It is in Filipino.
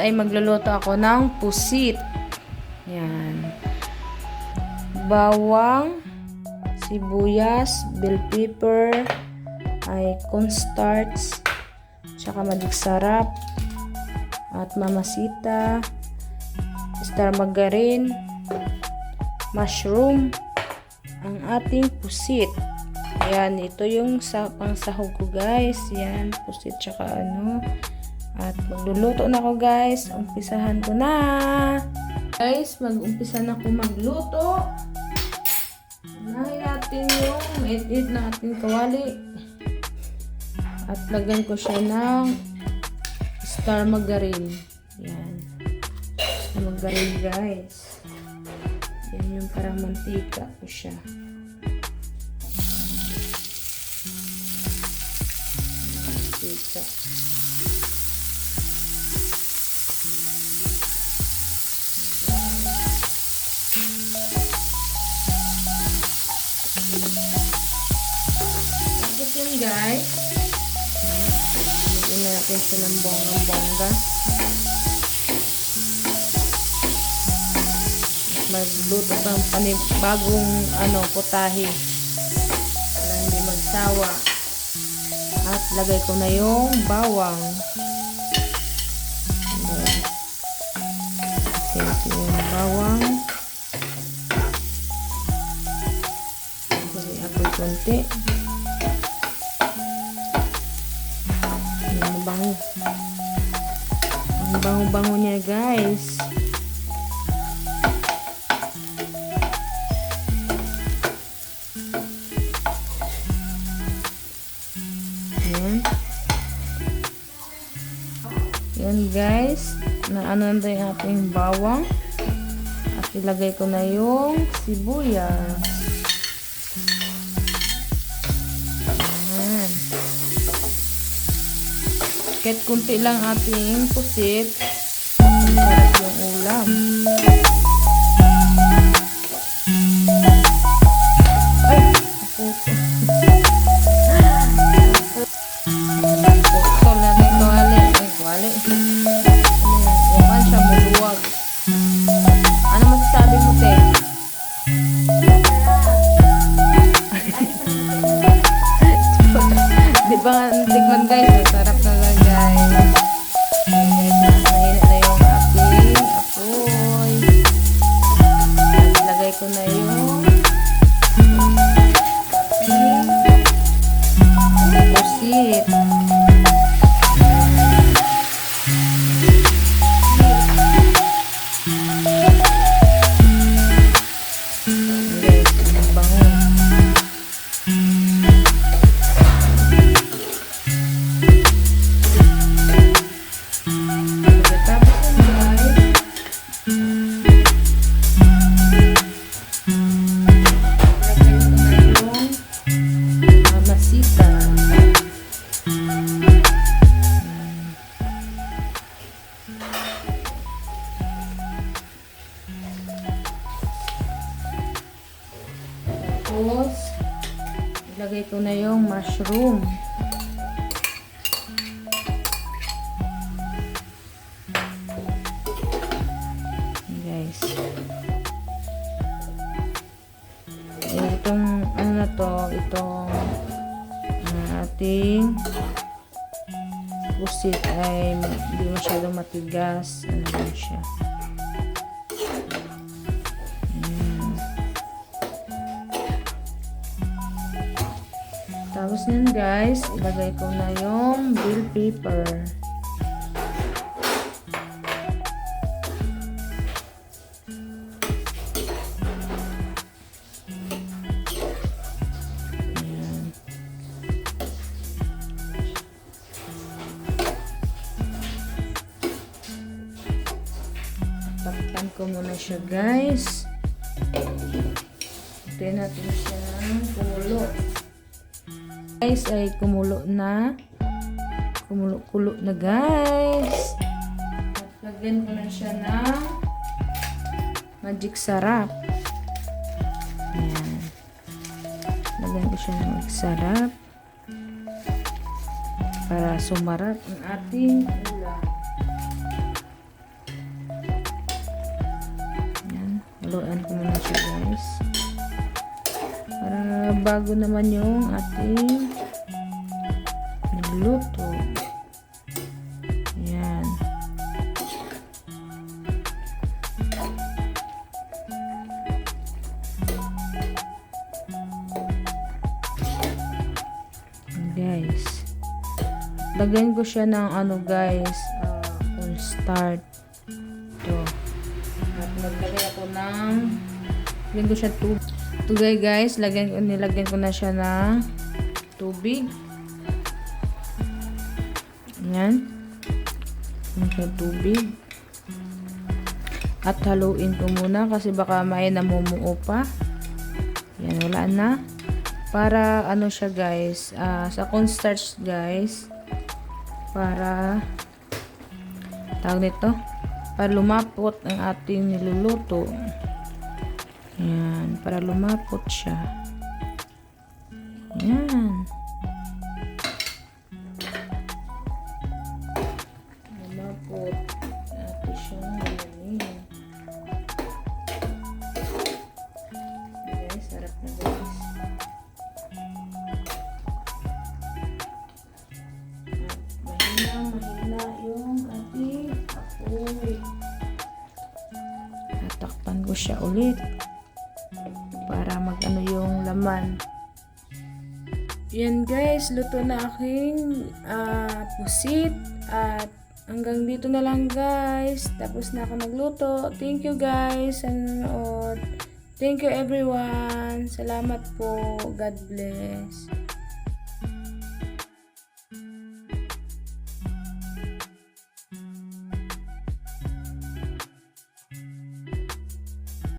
Ay magluluto ako ng pusit. Yan. Bawang, sibuyas, bell pepper, ay cornstarch, tsaka magic sarap, at mamasita, star margarine, mushroom, ang ating pusit. Ayan, ito yung pangsahog ko guys. Yan, pusit tsaka ano. At magluluto na ako guys. Umpisahan ko na. Guys, mag-umpisa na ako magluto. Unahin natin yung edit na ating kawali. At lagyan ko siya ng star margarine. Yan. Star margarine guys. Yan yung parang mantika ko siya. Mantika. Tapos yun guys, lagyan na natin siya ng bongga-bongga. Magluto ng panibagong putahe para hindi magsawa. At lagay ko na yung bawang. Kasi yung bawang. Lagay ako konti. Ang bango. Ang bango-bango niya guys. Yan guys, na ano na yung ating bawang. At ilagay ko na yung sibuyas. Yan. Kahit kunti lang ating pusit, sarap yung ulam. Ay, naputo. Yaman siya, muluwag. Ano masasabi mo, te? Di ba nga, tikman guys, masarap na lang guys. Mahina na yung ating apoy. Lagay ko na yung pusit. Tapos, ilagay ko na yung mushroom. Guys. Itong, ano na to, itong ating pusit ay hindi masyadong matigas. Ano lang siya. Tapos yun guys, ilagay ko na yung bell pepper. Ayan. Takpan ko muna siya guys. Hintayin natin siya kumulo. Guys ay kumulo na. Kumulo na guys. At lagyan ko na siya ng magic sarap. Ayan. Lagyan ko siya ng magic sarap para sumarap ang ating ulam. haluan ko muna siya guys. Para bago naman yung ating niluluto. Ayan. Guys. Lagyan ko siya ng ano guys, cornstarch. Ito. At naglagay ako ng lagyan ko siya tubig guys. Nilagyan ko na siya ng tubig. Ayan. Ayan tubig. At haluin ko muna kasi baka may namumuo pa. Ayan, wala na. Para ano siya guys, sa cornstarch guys, para tawag nito, para lumapot ang ating niluluto. Ayan, para lumapot siya. Ayan. Lumapot. Ate siya. Ayan. Guys, sarap na guys. Mahina yung ating apoy. Tatakpan ko siya ulit para mag-ano yung laman. Yan guys, luto na aking pusit at hanggang dito na lang guys. Tapos na ako nagluto. Thank you guys sa nanonood. Thank you everyone. Salamat po. God bless.